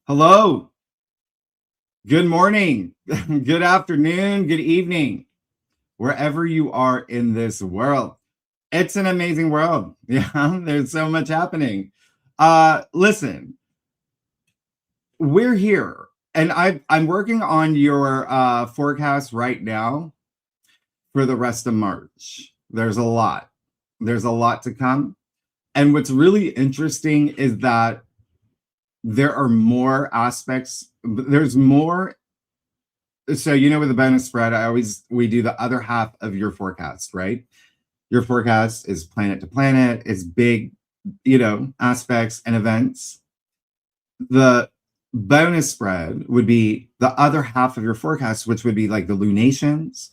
Hello, good morning, good afternoon, good evening, wherever you are in this world. It's an amazing world. Yeah, there's so much happening. Listen, we're here, and I'm working on your forecast right now for the rest of March. There's a lot. There's a lot to come. And what's really interesting is that there are more aspects, there's more. So, with the bonus spread, we do the other half of your forecast, right? Your forecast is planet to planet, it's big, aspects and events. The bonus spread would be the other half of your forecast, which would be like the lunations.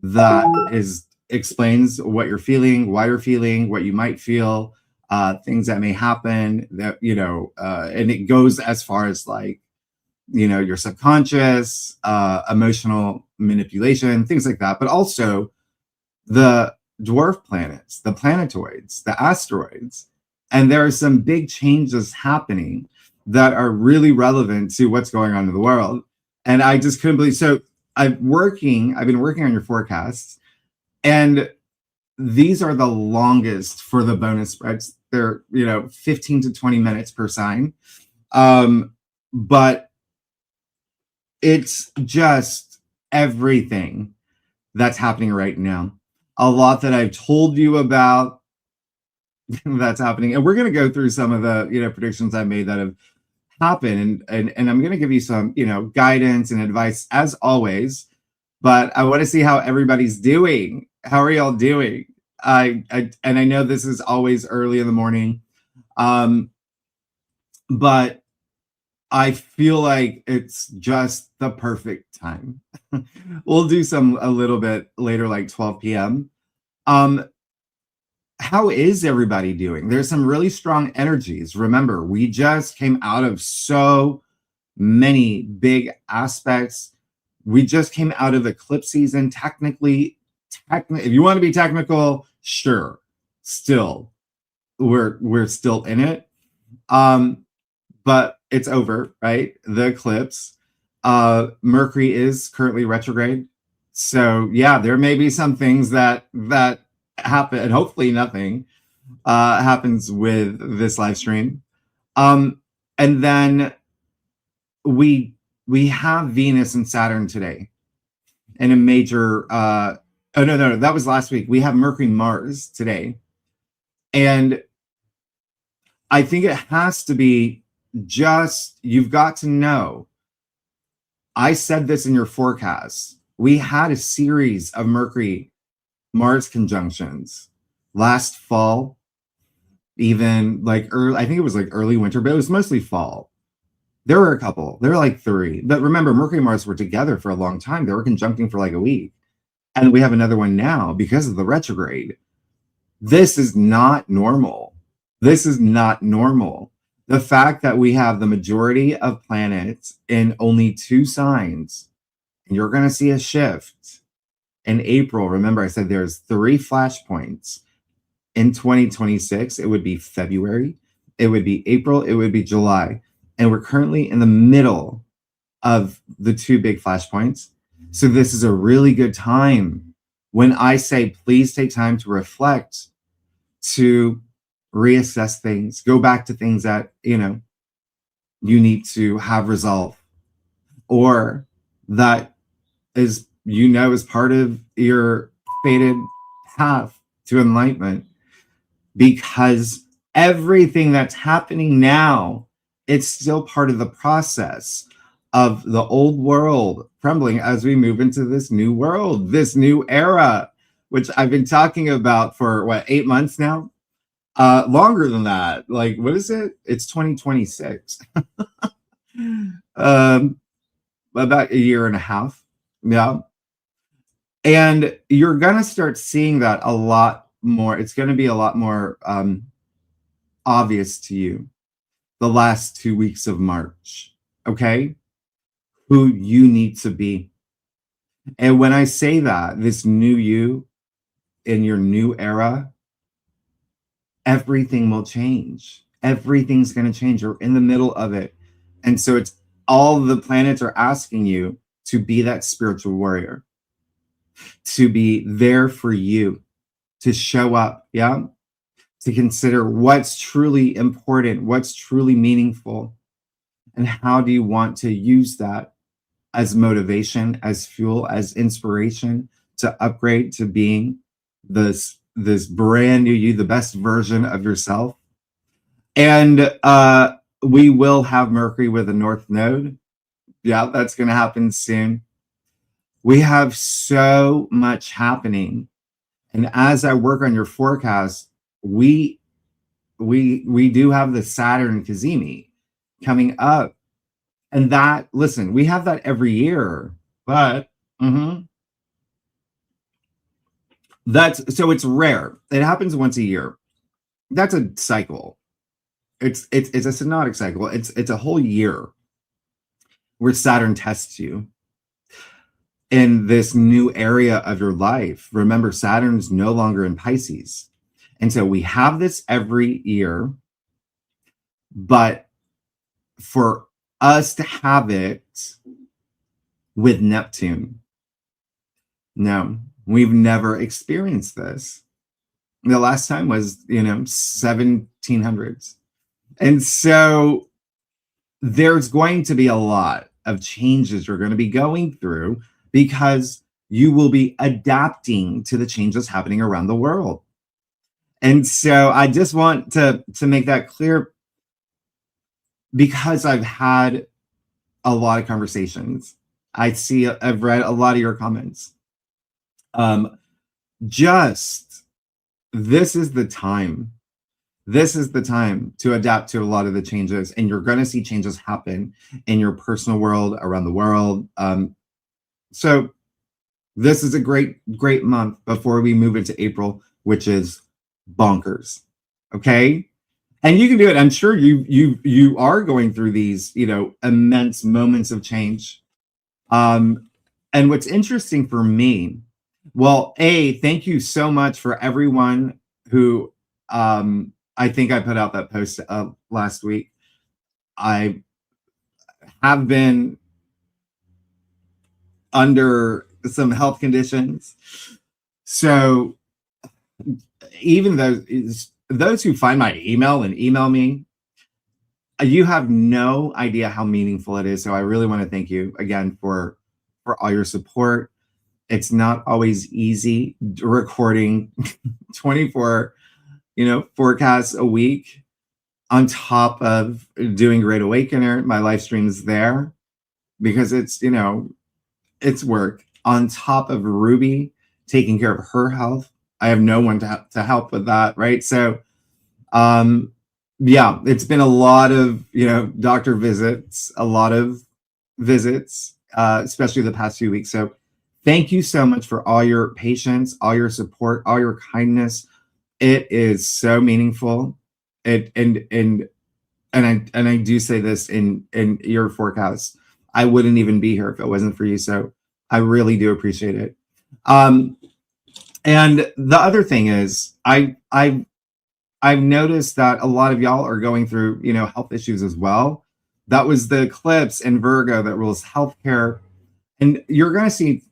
That explains what you're feeling, why you're feeling, what you might feel, things that may happen, that, and it goes as far as like, your subconscious, emotional manipulation, things like that, but also the dwarf planets, the planetoids, the asteroids. And there are some big changes happening that are really relevant to what's going on in the world. And I just couldn't believe. So I've been working on your forecasts, and these are the longest for the bonus spreads. They're, 15 to 20 minutes per sign. But it's just everything that's happening right now. A lot that I've told you about that's happening. And we're going to go through some of the, predictions I made that have happened. And I'm going to give you some, guidance and advice as always. But I want to see how everybody's doing. How are y'all doing? And I know this is always early in the morning. But I feel like it's just the perfect time. We'll do a little bit later, like 12 p.m. How is everybody doing? There's some really strong energies. Remember, we just came out of so many big aspects. We just came out of eclipse season. Technically, if you want to be technical, sure. Still, we're still in it. But it's over, right? The eclipse. Mercury is currently retrograde. So yeah, there may be some things that happen, and hopefully nothing happens with this live stream. And then we have Venus and Saturn today in a major oh no, that was last week. We have Mercury Mars today. And I think it has to be you've got to know, I said this in your forecast, we had a series of Mercury Mars conjunctions last fall, even like early, I think it was like early winter, but it was mostly fall. There were a couple, there were like 3, but remember, Mercury and Mars were together for a long time. They were conjuncting for like a week, and we have another one now because of the retrograde. This is not normal. This is not normal. The fact that we have the majority of planets in only 2 signs, and you're going to see a shift in April. Remember, I said there's 3 flashpoints in 2026. It would be February, it would be April, it would be July. And we're currently in the middle of the 2 big flashpoints. So this is a really good time when I say, please take time to reflect, to reassess things, go back to things that, you need to have resolve, or that is, is part of your fated path to enlightenment. Because everything that's happening now, it's still part of the process of the old world crumbling as we move into this new world, this new era, which I've been talking about for 8 months now? Longer than that. Like, what is it? It's 2026. About a year and a half. Yeah. And you're going to start seeing that a lot more. It's going to be a lot more obvious to you the last 2 weeks of March. Okay? Who you need to be. And when I say that, this new you in your new era, everything will change. Everything's going to change. You're in the middle of it. And so it's all the planets are asking you to be that spiritual warrior, to be there for you, to show up, yeah, to consider what's truly important, what's truly meaningful, and how do you want to use that as motivation, as fuel, as inspiration to upgrade to being this brand new you, the best version of yourself. And we will have Mercury with a North Node. Yeah, that's going to happen soon. We have so much happening, and as I work on your forecast, we do have the Saturn Kazemi coming up, and that, listen, we have that every year, but that's, so it's rare. It happens once a year. That's a cycle. It's a synodic cycle. It's a whole year where Saturn tests you in this new area of your life. Remember, Saturn's no longer in Pisces. And so we have this every year, but for us to have it with Neptune, no, we've never experienced this. The last time was, 1700s. And so there's going to be a lot of changes you're going to be going through because you will be adapting to the changes happening around the world. And so I just want to make that clear, because I've had a lot of conversations. I've read a lot of your comments. Just this is the time. This is the time to adapt to a lot of the changes, and you're going to see changes happen in your personal world, around the world. So this is a great month before we move into April, which is bonkers. Okay. And you can do it. I'm sure you are going through these, immense moments of change. And what's interesting for me, well, thank you so much for everyone who, I think I put out that post last week. I have been under some health conditions. So even those who find my email and email me, you have no idea how meaningful it is. So I really want to thank you again for all your support. It's not always easy recording 24, forecasts a week on top of doing Great Awakener, my live streams there, because it's, it's work on top of Ruby taking care of her health. I have no one to help with that, right? So, yeah, it's been a lot of, doctor visits, a lot of visits, especially the past few weeks. So thank you so much for all your patience, all your support, all your kindness. It is so meaningful. And I do say this in your forecast, I wouldn't even be here if it wasn't for you. So I really do appreciate it. And the other thing is, I've noticed that a lot of y'all are going through, health issues as well. That was the eclipse in Virgo that rules healthcare. And you're going to see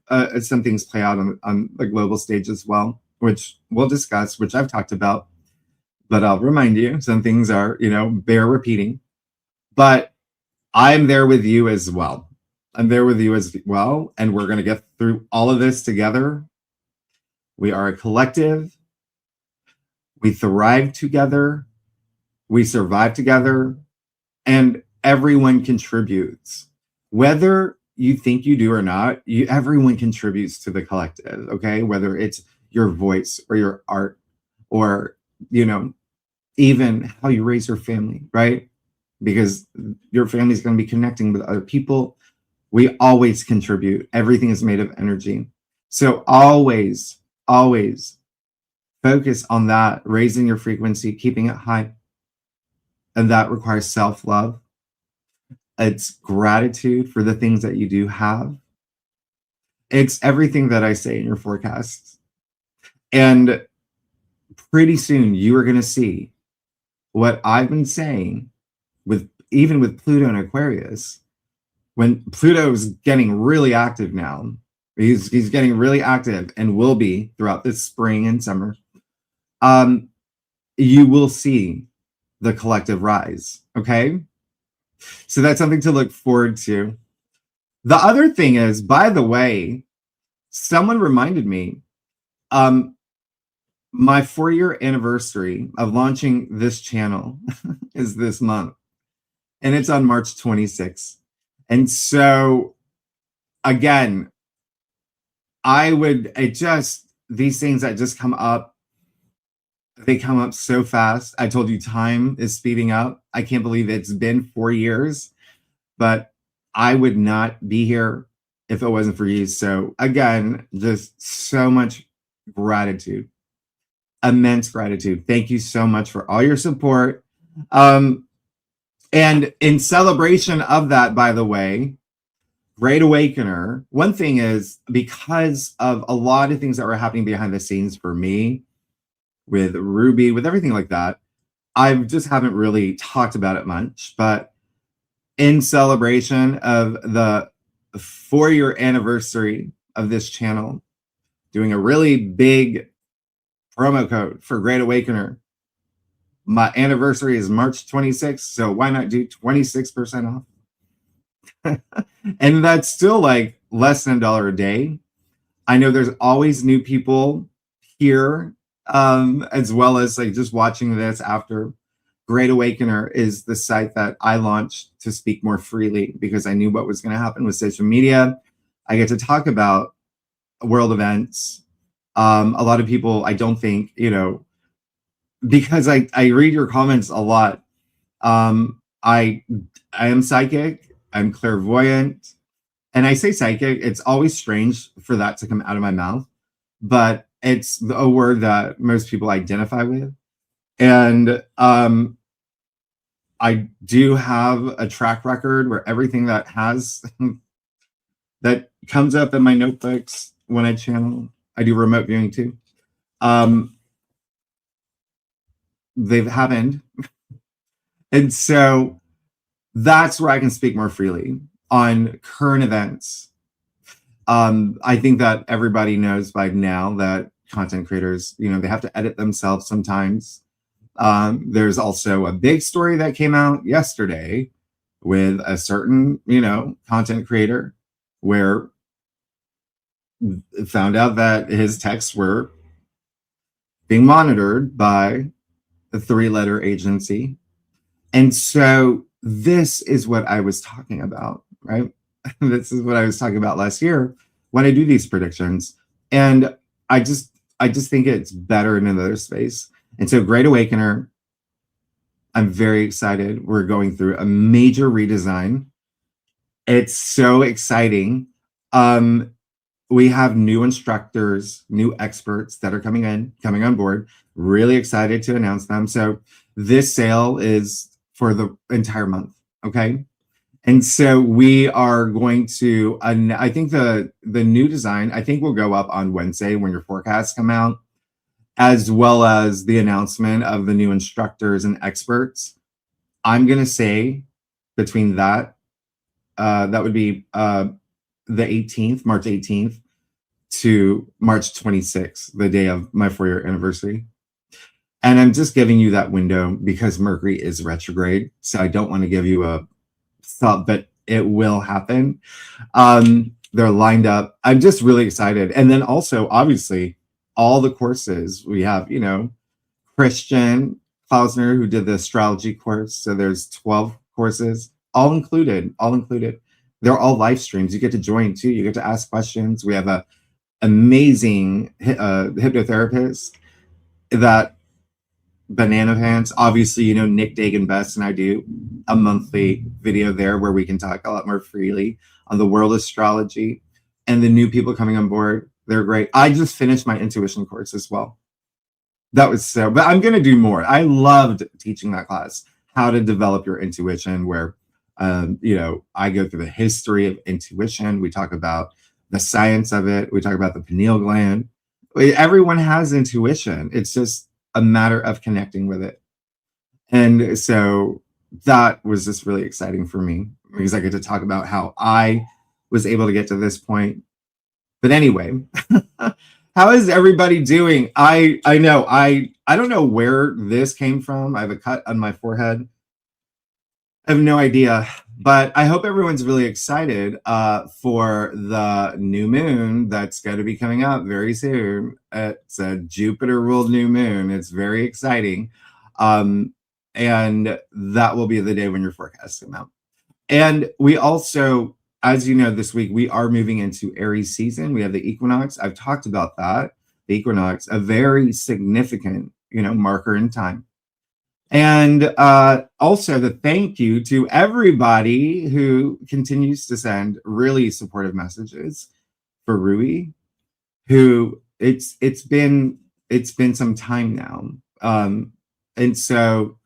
some things play out on the global stage as well, which we'll discuss, which I've talked about. But I'll remind you, some things are, bear repeating. But I'm there with you as well. I'm there with you as well. And we're going to get through all of this together. We are a collective. We thrive together. We survive together. And everyone contributes. Whether you think you do or not, everyone contributes to the collective, okay? Whether it's your voice or your art or, even how you raise your family, right? Because your family is going to be connecting with other people. We always contribute. Everything is made of energy. So always focus on that, raising your frequency, keeping it high. And that requires self-love. It's gratitude for the things that you do have. It's everything that I say in your forecasts. And pretty soon you are going to see what I've been saying with even with Pluto and Aquarius, when Pluto is getting really active now, he's getting really active and will be throughout this spring and summer. You will see the collective rise. Okay. So that's something to look forward to. The other thing is, by the way, someone reminded me, my 4-year anniversary of launching this channel is this month, and it's on March 26th. And so, again, these things that just come up, they come up so fast. I told you time is speeding up. I can't believe it's been 4 years, but I would not be here if it wasn't for you. So again, just so much gratitude, immense gratitude. Thank you so much for all your support. And in celebration of that, by the way, Great Awakener, one thing is, because of a lot of things that were happening behind the scenes for me, with Ruby, with everything like that, I just haven't really talked about it much. But in celebration of the 4-year anniversary of this channel, doing a really big promo code for Great Awakener. My anniversary is March 26th, so why not do 26% off? And that's still like less than $1 a day. I know there's always new people here, as well as like just watching this after. Great Awakener is the site that I launched to speak more freely, because I knew what was going to happen with social media. I get to talk about world events. A lot of people, I don't think, because I read your comments a lot. I am psychic. I'm clairvoyant. And I say psychic, it's always strange for that to come out of my mouth, but it's a word that most people identify with. And I do have a track record where everything that that comes up in my notebooks when I channel, I do remote viewing too. They've happened. And so that's where I can speak more freely on current events. I think that everybody knows by now that content creators, they have to edit themselves sometimes. There's also a big story that came out yesterday with a certain, content creator, where found out that his texts were being monitored by a 3-letter agency. And so this is what I was talking about, right? This is what I was talking about last year when I do these predictions. And I just think it's better in another space. And so Great Awakener, I'm very excited. We're going through a major redesign. It's so exciting. We have new instructors, new experts that are coming on board. Really excited to announce them. So this sale is for the entire month, okay? And so we are going to, I think the new design, I think will go up on Wednesday when your forecasts come out, as well as the announcement of the new instructors and experts. I'm going to say between that, that would be the 18th, March 18th to March 26th, the day of my 4-year anniversary. And I'm just giving you that window because Mercury is retrograde. So I don't want to give you a thought, but it will happen. They're lined up. I'm just really excited. And then also, obviously, all the courses we have, Christian Klausner, who did the astrology course. So there's 12 courses, all included. They're all live streams. You get to join too. You get to ask questions. We have a amazing hypnotherapist, that Banana Pants. Obviously, Nick Dagan Best and I do a monthly video there where we can talk a lot more freely on the world astrology. And the new people coming on board, they're great. I just finished my intuition course as well. That was but I'm going to do more. I loved teaching that class, how to develop your intuition, where, I go through the history of intuition. We talk about the science of it. We talk about the pineal gland. Everyone has intuition. It's just a matter of connecting with it. And so that was just really exciting for me because I get to talk about how I was able to get to this point. But anyway, how is everybody doing? I know I don't know where this came from. I have a cut on my forehead. I have no idea, but I hope everyone's really excited for the new moon that's going to be coming up very soon. It's a Jupiter ruled new moon. It's very exciting. And that will be the day when your forecasts come out. And we also, as you know, this week we are moving into Aries season. We have the Equinox. I've talked about that. The Equinox, a very significant, marker in time. And also the thank you to everybody who continues to send really supportive messages for Rui, who it's been some time now. And so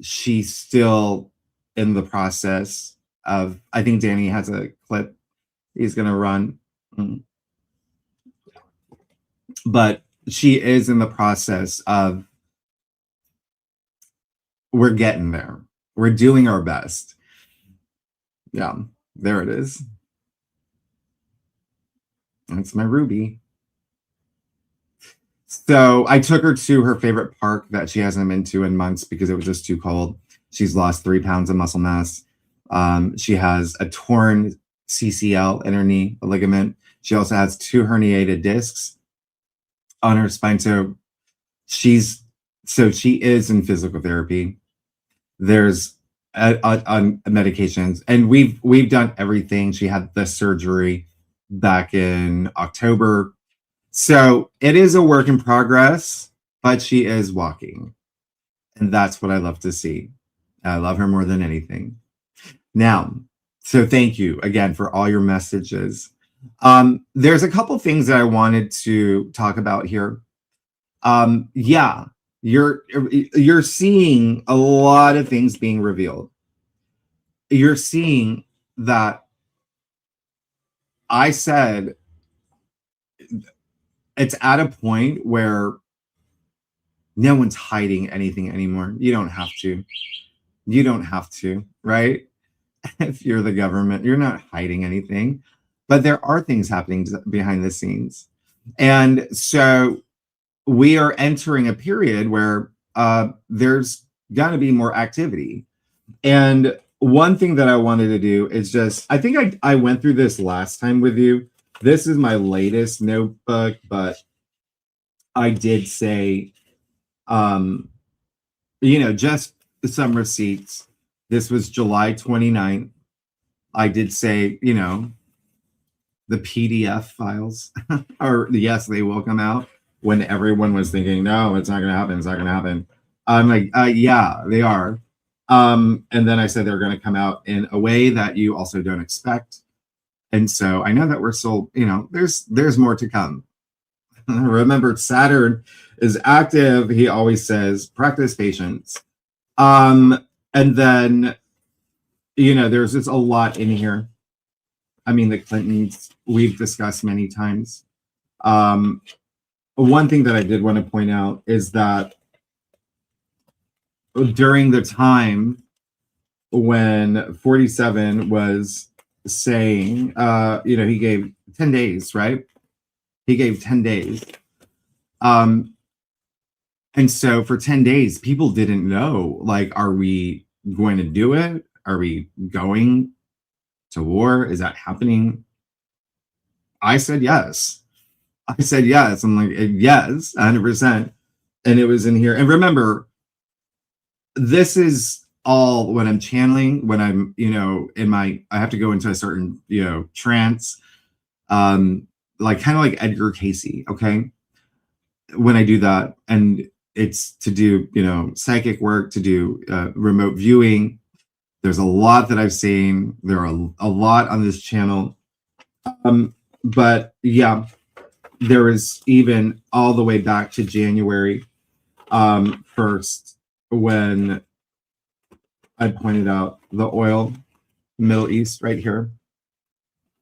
she's still in the process of, I think Danny has a clip he's gonna run. But she is in the process of, we're getting there. We're doing our best. Yeah, there it is. That's my Ruby. So I took her to her favorite park that she hasn't been to in months because it was just too cold. She's lost 3 pounds of muscle mass. She has a torn CCL in her knee, a ligament. She also has 2 herniated discs on her spine. So she is in physical therapy. There's on medications, and we've done everything. She had the surgery back in October. So it is a work in progress, but she is walking. And that's what I love to see. I love her more than anything. Now, so thank you again for all your messages. There's a couple things that I wanted to talk about here. Yeah, you're seeing a lot of things being revealed. You're seeing that I said it's at a point where no one's hiding anything anymore. You don't have to. You don't have to, right? If you're the government, you're not hiding anything. But there are things happening behind the scenes. And so we are entering a period where there's going to be more activity. And one thing that I wanted to do is just, I think I went through this last time with you. This is my latest notebook, but I did say, just some receipts. This was July 29th. I did say, the PDF files or yes, they will come out when everyone was thinking, no, it's not going to happen. It's not going to happen. I'm like, yeah, they are. And then I said they're going to come out in a way that you also don't expect. And so I know that we're still, there's more to come. Remember, Saturn is active. He always says, practice patience. And then, there's just a lot in here. I mean, the Clintons, we've discussed many times. One thing that I did want to point out is that during the time when 47 was saying, he gave 10 days, right? He gave 10 days. And so for 10 days, people didn't know, like, are we going to do it? Are we going to war? Is that happening? I said yes. I said yes. I'm like, yes, 100%. And it was in here. And remember, this is all when I'm channeling, when I'm, I have to go into a certain, trance, like kind of like Edgar Casey. Okay. When I do that, and it's to do, psychic work, to do remote viewing. There's a lot that I've seen. There are a lot on this channel. But yeah, there is even all the way back to January 1st when I pointed out the oil, Middle East right here.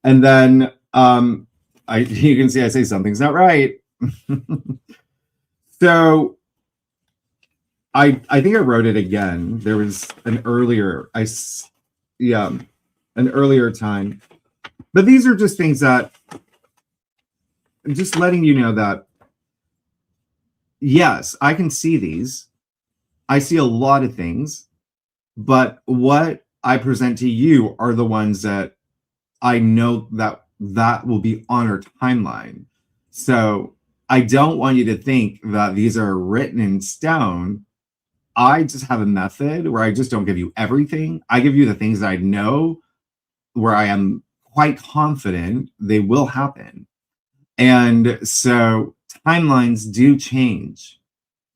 And then you can see I say something's not right. So I think I wrote it again. There was an earlier, yeah, an earlier time. But these are just things that I'm just letting you know that, yes, I can see these. I see a lot of things, but what I present to you are the ones that I know that will be on our timeline. So I don't want you to think that these are written in stone. I just have a method where I just don't give you everything. I give you the things that I know where I am quite confident they will happen. And so timelines do change.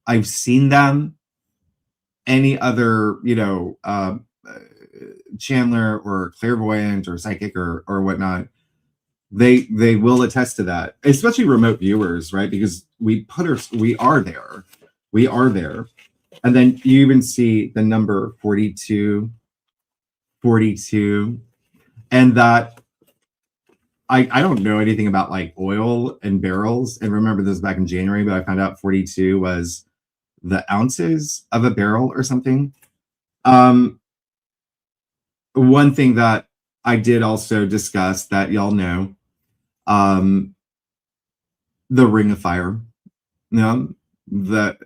I've seen them. Any other, Chandler or clairvoyant or psychic or whatnot, they will attest to that, especially remote viewers, right? Because we are there. We are there. And then you even see the number 42, 42, and that I don't know anything about like oil and barrels. And remember this back in January, but I found out 42 was the ounces of a barrel or something. One thing that I did also discuss that y'all know, the Ring of Fire. That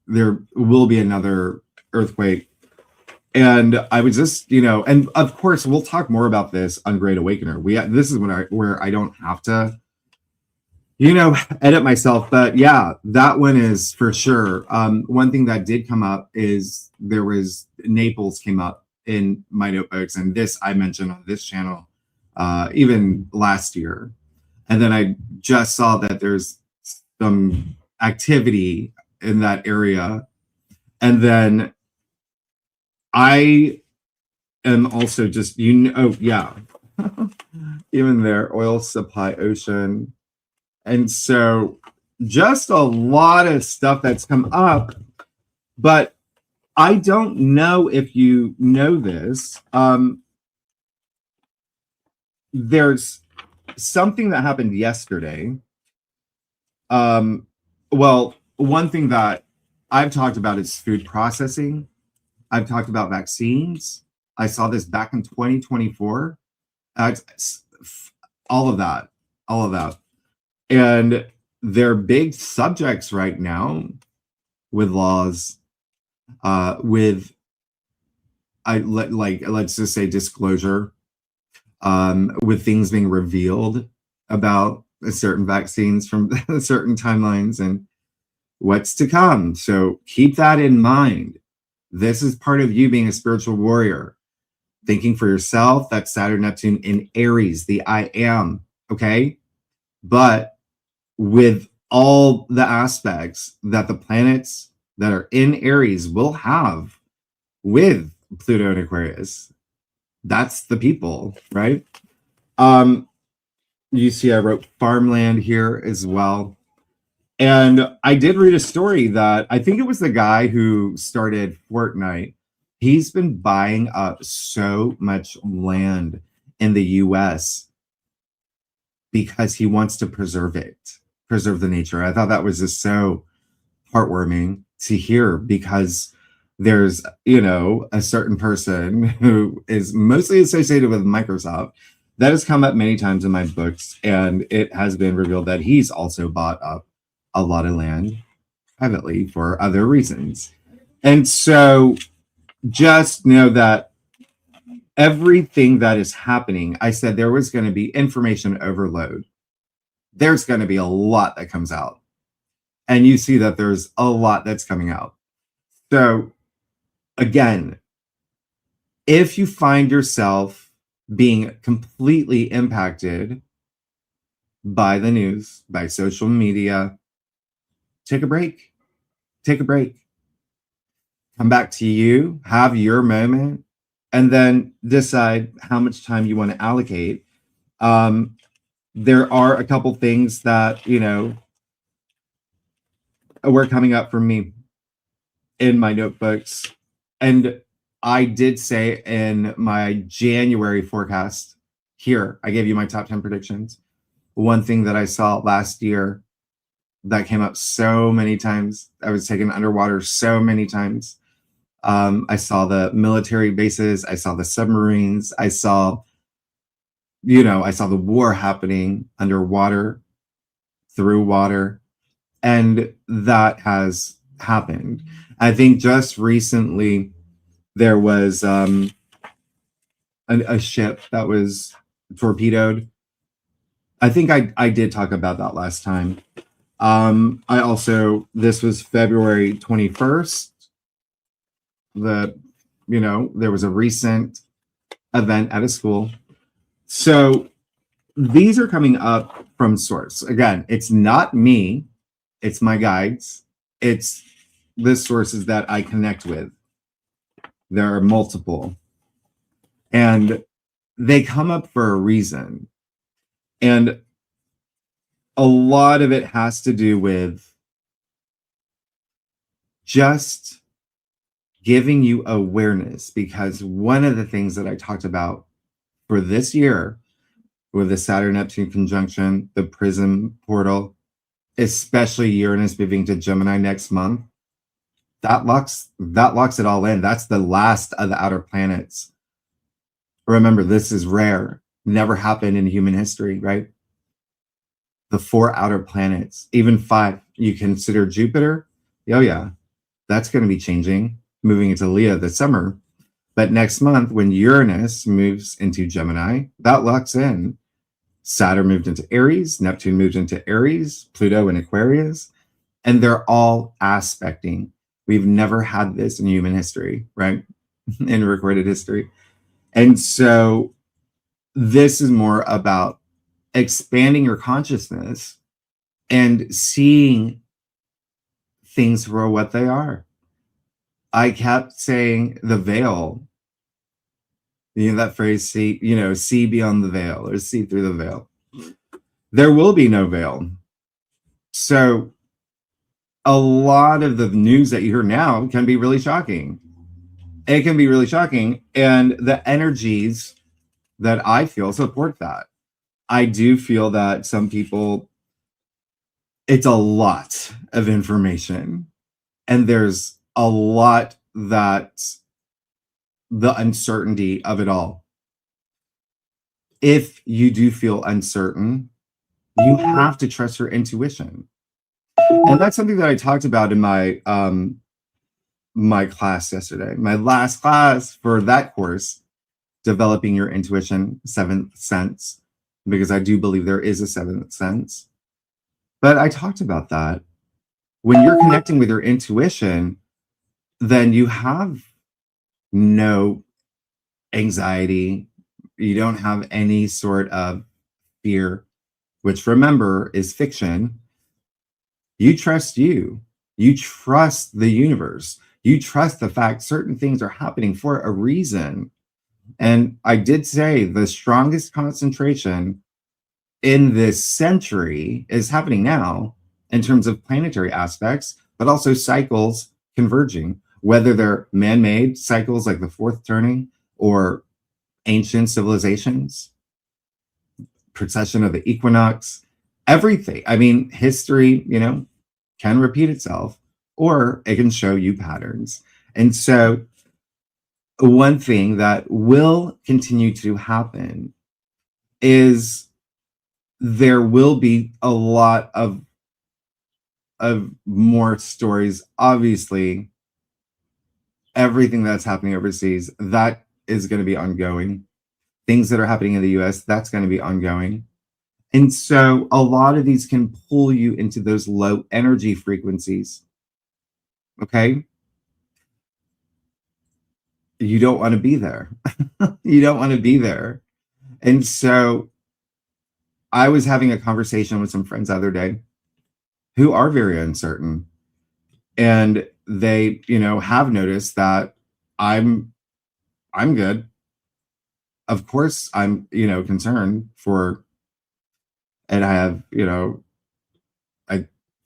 there will be another earthquake. And I was just, and of course we'll talk more about this on Great Awakener. This is where I don't have to, edit myself. But yeah, that one is for sure. One thing that did come up is there was Naples came up in my notebooks, and this I mentioned on this channel even last year. And then I just saw that there's some activity in that area. And then I am also just, yeah, even there, oil supply, ocean. And so just a lot of stuff that's come up. But I don't know if you know this. There's something that happened yesterday. Well, one thing that I've talked about is food processing. I've talked about vaccines. I saw this back in 2024. All of that. And they're big subjects right now with laws, let's just say disclosure, with things being revealed about certain vaccines from certain timelines and what's to come. So keep that in mind. This is part of you being a spiritual warrior, thinking for yourself. That's Saturn, Neptune in Aries, the I am, okay? But with all the aspects that the planets that are in Aries will have with Pluto and Aquarius, that's the people, right? You see I wrote farmland here as well. And I did read a story that I think it was the guy who started Fortnite. He's been buying up so much land in the US because he wants to preserve the nature. I thought that was just so heartwarming to hear, because there's, a certain person who is mostly associated with Microsoft that has come up many times in my books, and it has been revealed that he's also bought up a lot of land privately for other reasons. And so just know that everything that is happening, I said there was going to be information overload. There's going to be a lot that comes out. And you see that there's a lot that's coming out. So again, if you find yourself being completely impacted by the news, by social media, take a break. Come back to you, have your moment, and then decide how much time you want to allocate. There are a couple things that, were coming up for me in my notebooks. And I did say in my January forecast here, I gave you my top 10 predictions. One thing that I saw last year that came up so many times. I was taken underwater so many times. I saw the military bases. I saw the submarines. I saw the war happening underwater, through water, and that has happened. I think just recently there was a ship that was torpedoed. I think I did talk about that last time. This was February 21st. There was a recent event at a school. So these are coming up from source. Again, it's not me, it's my guides, it's the sources that I connect with. There are multiple, and they come up for a reason. And a lot of it has to do with just giving you awareness, because one of the things that I talked about for this year with the Saturn-Neptune conjunction, the Prism portal, especially Uranus moving to Gemini next month, that locks it all in. That's the last of the outer planets. Remember, this is rare. Never happened in human history, right? The 4 outer planets, even 5. You consider Jupiter? Oh yeah, that's going to be changing, moving into Leo this summer. But next month, when Uranus moves into Gemini, that locks in. Saturn moved into Aries, Neptune moved into Aries, Pluto in Aquarius, and they're all aspecting. We've never had this in human history, right? In recorded history. And so this is more about expanding your consciousness and seeing things for what they are. I kept saying the veil, that phrase, see beyond the veil, or see through the veil. There will be no veil. So a lot of the news that you hear now can be really shocking. It can be really shocking. And the energies that I feel support that. I do feel that some people, it's a lot of information, and there's a lot that the uncertainty of it all. If you do feel uncertain, you have to trust your intuition. And that's something that I talked about in my my class yesterday, my last class for that course, Developing Your Intuition, 7th Sense, because I do believe there is a 7th sense. But I talked about that. When you're connecting with your intuition, then you have no anxiety. You don't have any sort of fear, which, remember, is fiction. You trust you. You trust the universe. You trust the fact certain things are happening for a reason. And I did say the strongest concentration in this century is happening now in terms of planetary aspects, but also cycles converging, whether they're man-made cycles like the fourth turning or ancient civilizations, precession of the equinox, everything. I mean, history, can repeat itself, or it can show you patterns. And so one thing that will continue to happen is there will be a lot of more stories. Obviously, everything that's happening overseas, that is going to be ongoing. Things that are happening in the US, that's going to be ongoing. And so a lot of these can pull you into those low energy frequencies. Okay? You don't want to be there. You don't want to be there. And so I was having a conversation with some friends the other day who are very uncertain. And they, have noticed that I'm good. Of course, I'm, concerned for, and I have,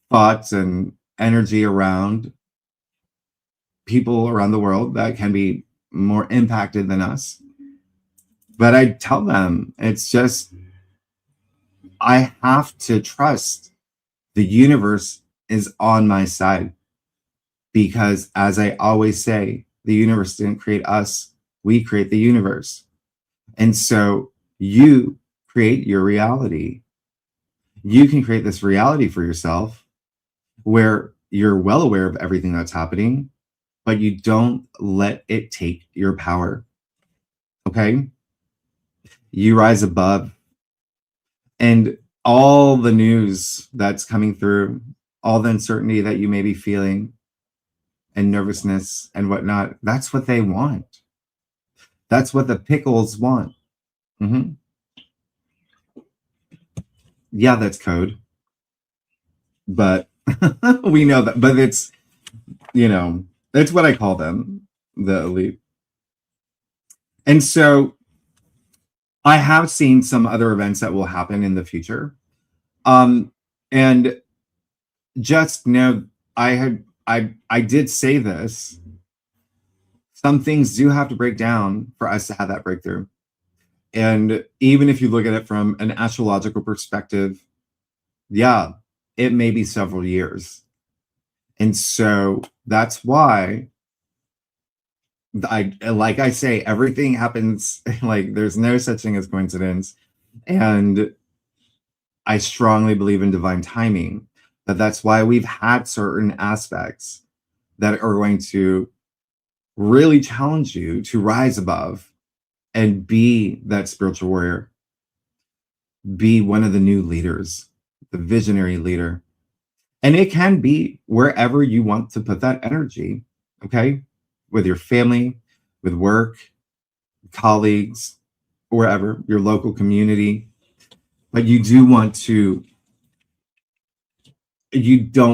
thoughts and energy around people around the world that can be more impacted than us. But I tell them, it's just, I have to trust The universe is on my side because, as I always say, the universe didn't create us, we create the universe. And so you create your reality. You can create this reality for yourself where you're well aware of everything that's happening, but you don't let it take your power. Okay? You rise above. And all the news that's coming through, all the uncertainty that you may be feeling, and nervousness and whatnot, that's what they want. That's what the pickles want. Mm-hmm. Yeah, that's code. But we know that. But it's, it's what I call them, the elite. And so I have seen some other events that will happen in the future. And just know I did say this. Some things do have to break down for us to have that breakthrough. And even if you look at it from an astrological perspective, yeah, it may be several years. And so that's why like I say, everything happens, like there's no such thing as coincidence. And I strongly believe in divine timing, but that's why we've had certain aspects that are going to really challenge you to rise above and be that spiritual warrior, be one of the new leaders, the visionary leader. And it can be wherever you want to put that energy, okay? With your family, with work, colleagues, wherever, your local community. But you don't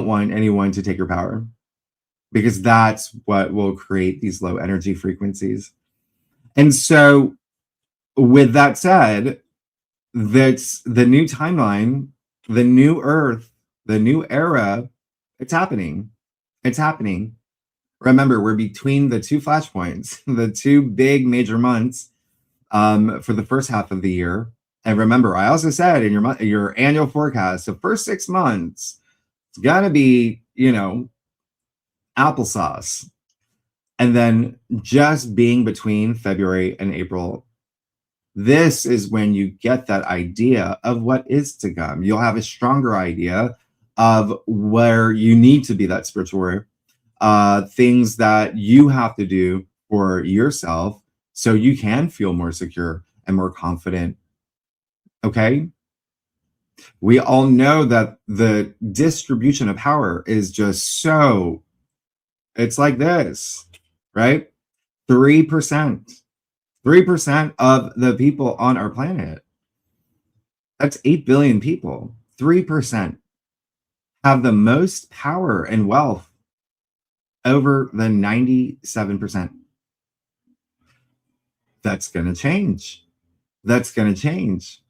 want anyone to take your power, because that's what will create these low energy frequencies. And so with that said, that's the new timeline, the new earth, the new era. It's happening. It's happening. Remember, we're between the two flashpoints, the two big major months for the first half of the year. And remember, I also said in your annual forecast, the first 6 months, it's gonna be, applesauce. And then just being between February and April, this is when you get that idea of what is to come. You'll have a stronger idea of where you need to be that spiritual warrior, things that you have to do for yourself so you can feel more secure and more confident. Okay? We all know that the distribution of power is just so, it's like this, right? 3%. 3% of the people on our planet, that's 8 billion people. 3% have the most power and wealth over the 97%. That's going to change. That's going to change.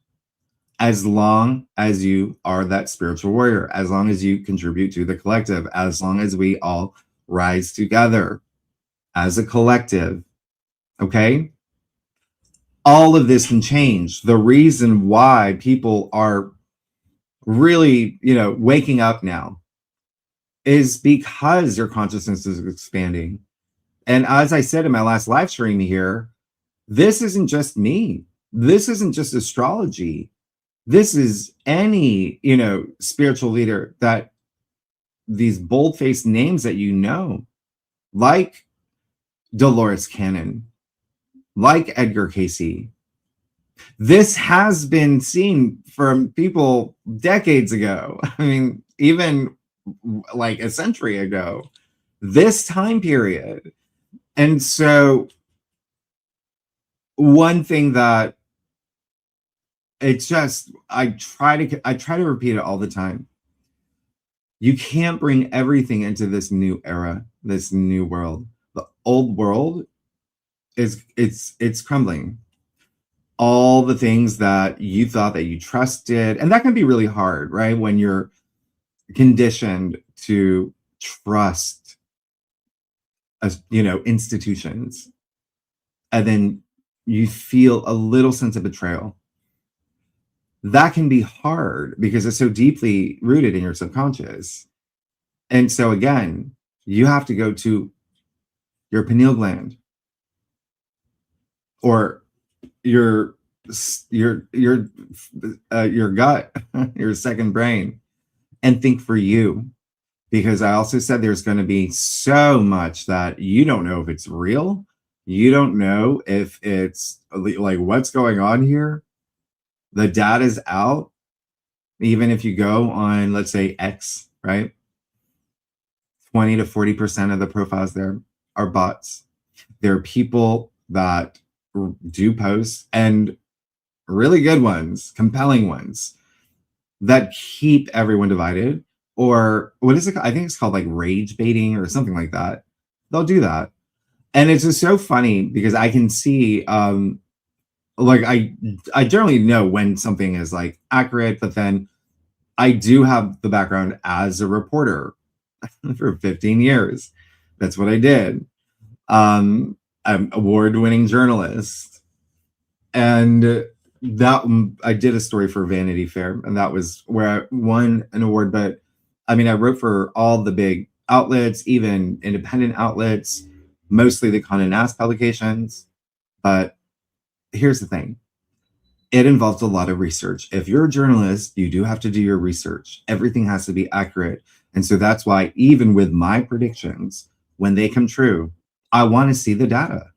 As long as you are that spiritual warrior, as long as you contribute to the collective, as long as we all rise together as a collective, okay? All of this can change. The reason why people are really, waking up now is because their consciousness is expanding. And as I said in my last live stream here, this isn't just me. This isn't just astrology. This is any, spiritual leader, that these bold-faced names that like Dolores Cannon, like Edgar Cayce. This has been seen from people decades ago. I mean, even like a century ago, this time period. And so one thing that it's just, I try to repeat it all the time. You can't bring everything into this new era, this new world. The old world it's crumbling. All the things that you thought that you trusted, and that can be really hard, right? When you're conditioned to trust institutions, and then you feel a little sense of betrayal. that can be hard because it's so deeply rooted in your subconscious. And so again, you have to go to your pineal gland or your gut, your second brain, and think for you. Because I also said there's going to be so much that you don't know if it's real. You don't know if it's like what's going on here. The data's out. Even if you go on, let's say X, right? 20 to 40% of the profiles there are bots. There are people that do posts, and really good ones, compelling ones, that keep everyone divided. Or what is it? I think it's called like rage baiting or something like that. They'll do that. And it's just so funny because I can see like I generally know when something is like accurate, but then I do have the background as a reporter for 15 years. That's what I did. I'm award-winning journalist. And that I did a story for Vanity Fair, and that was where I won an award. But I mean, I wrote for all the big outlets, even independent outlets, mostly the Condé Nast publications. But here's the thing. It involves a lot of research. If you're a journalist, you do have to do your research. Everything has to be accurate. And so that's why even with my predictions, when they come true, I want to see the data.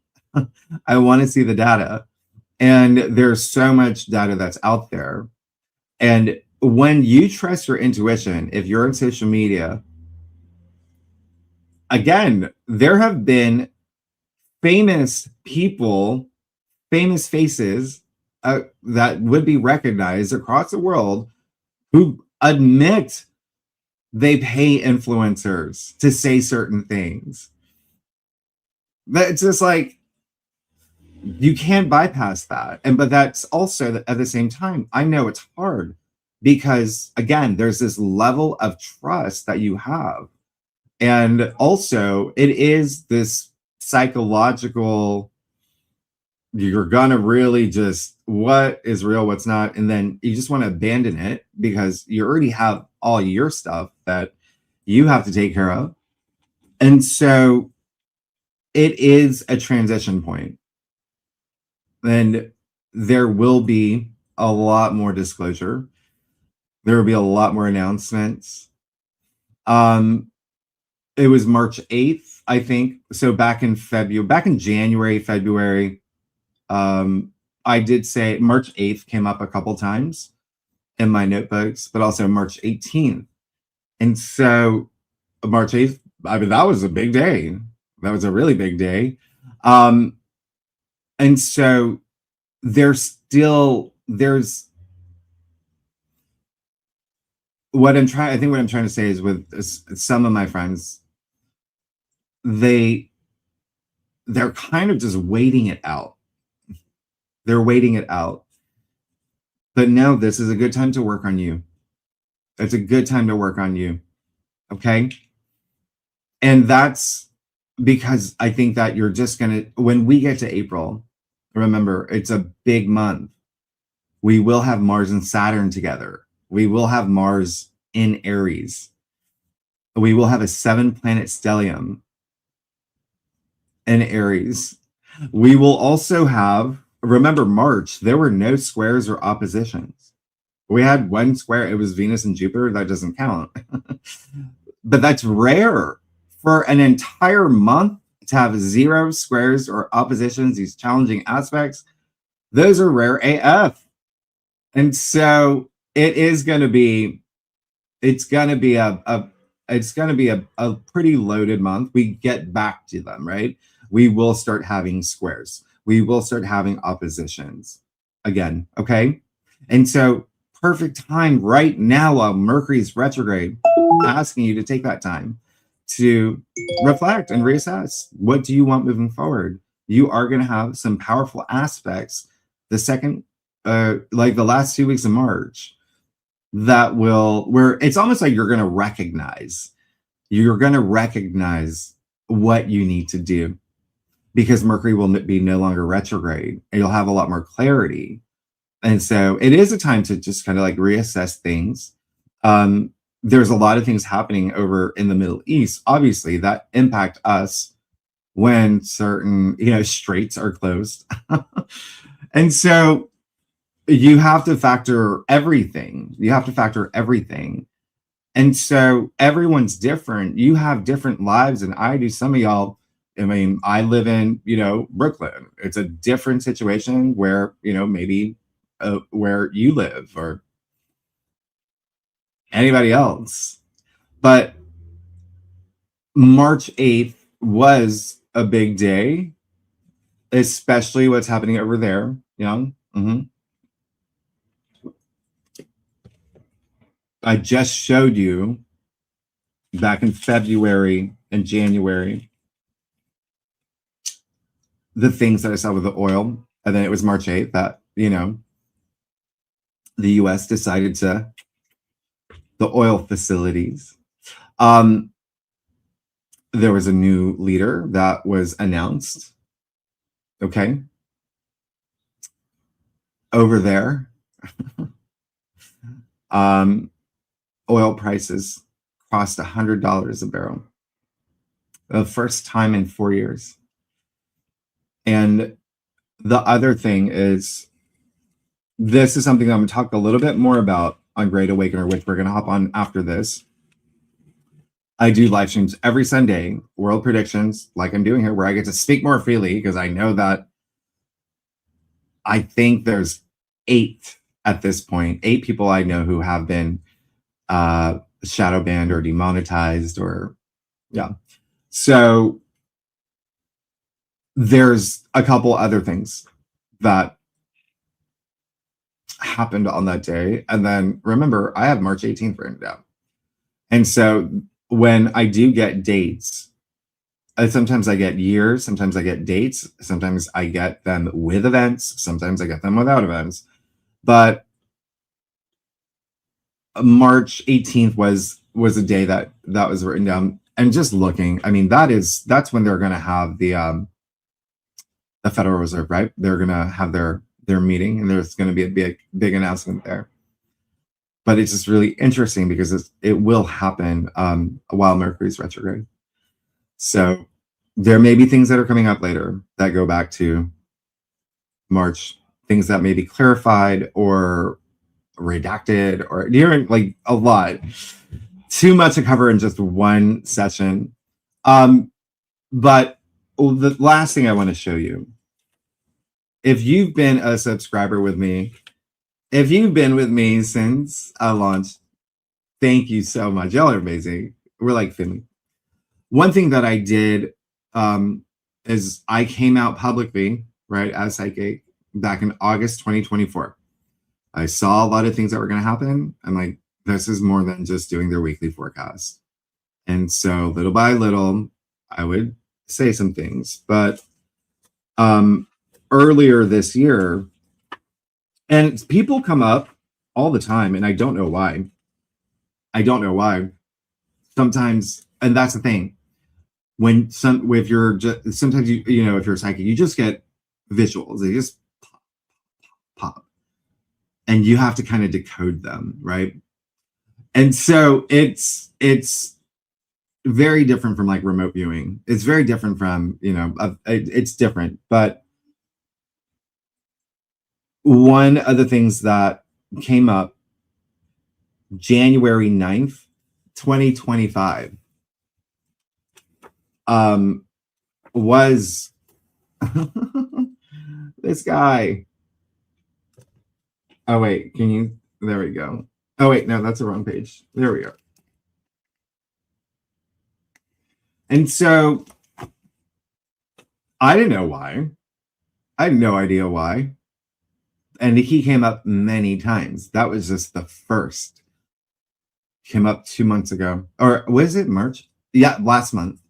I want to see the data. And there's so much data that's out there. And when you trust your intuition, if you're on social media, again, there have been famous people, famous faces that would be recognized across the world who admit they pay influencers to say certain things. But it's just like, you can't bypass that. But that's also at the same time, I know it's hard because again, there's this level of trust that you have. And also it is this psychological, you're gonna really just what is real, what's not, and then you just want to abandon it because you already have all your stuff that you have to take care of. And so it is a transition point. And there will be a lot more disclosure. There will be a lot more announcements. It was March 8th, I think. So back in January, February, I did say March 8th came up a couple times in my notebooks, but also March 18th. And so March 8th, I mean, that was a big day. That was a really big day. And so there's what I'm trying to say is with some of my friends, they're kind of just waiting it out. They're waiting it out. But no, this is a good time to work on you. It's a good time to work on you. Okay. And that's because I think that you're just when we get to April, remember, it's a big month. We will have Mars and Saturn together. We will have Mars in Aries. We will have a 7-planet stellium in Aries. We will also have, remember March, there were no squares or oppositions. We had one square, it was Venus and Jupiter, that doesn't count. But that's rare for an entire month to have 0 squares or oppositions, these challenging aspects. Those are rare AF. And so it's going to be a pretty loaded month. We get back to them, right? We will start having squares. We will start having oppositions again. Okay. And so perfect time right now while Mercury's retrograde, asking you to take that time to reflect and reassess. What do you want moving forward? You are going to have some powerful aspects the second, like the last 2 weeks of March, that where it's almost like you're going to recognize what you need to do because Mercury will be no longer retrograde and you'll have a lot more clarity And so it is a time to just kind of like reassess things. There's a lot of things happening over in the Middle East, obviously, that impact us when certain, straits are closed. And so you have to factor everything. You have to factor everything. And so everyone's different. You have different lives than I do. Some of y'all, I mean, I live in, Brooklyn. It's a different situation where, maybe where you live or anybody else. But March 8th was a big day, especially what's happening over there. I just showed you back in February and January the things that I saw with the oil. And then it was March 8th that, the US decided the oil facilities. There was a new leader that was announced. Okay. Over there. Oil prices crossed $100 a barrel. The first time in 4 years. And the other thing is, this is something I'm going to talk a little bit more about on Great Awakener, which we're going to hop on after this. I do live streams every Sunday, world predictions, like I'm doing here, where I get to speak more freely because I know that I think there's 8 at this point, 8 people I know who have been shadow banned or demonetized or, yeah. So there's a couple other things that happened on that day. And then remember, I have March 18th written down. And so when I do get dates, sometimes I get years, sometimes I get dates, sometimes I get them with events, sometimes I get them without events. But March 18th was a day that was written down. And just looking, I mean, that's when they're going to have the Federal Reserve, right? They're going to have their meeting, and there's going to be a big announcement there. But it's just really interesting because it will happen while Mercury's retrograde. So there may be things that are coming up later that go back to March, things that may be clarified or redacted or like a lot. Too much to cover in just one session. But the last thing I want to show you, if you've been a subscriber with me, if you've been with me since I launched, thank you so much. Y'all are amazing. We're like family. One thing that I did is I came out publicly, right, as psychic back in August 2024. I saw a lot of things that were going to happen. I'm like, this is more than just doing their weekly forecast. And so little by little, I would say some things. But earlier this year, and people come up all the time, and I don't know why. Sometimes, and that's the thing. If you're just, sometimes if you're psychic, you just get visuals. They just pop. And you have to kind of decode them, right? And so it's very different from like remote viewing. It's very different from, it's different. But one of the things that came up January 9th, 2025, was this guy. Oh, wait, there we go. Oh, wait, no, that's the wrong page. There we go. And so I didn't know why. I had no idea why. And he came up many times. That was just the first. Came up 2 months ago. Or was it March? Yeah, last month.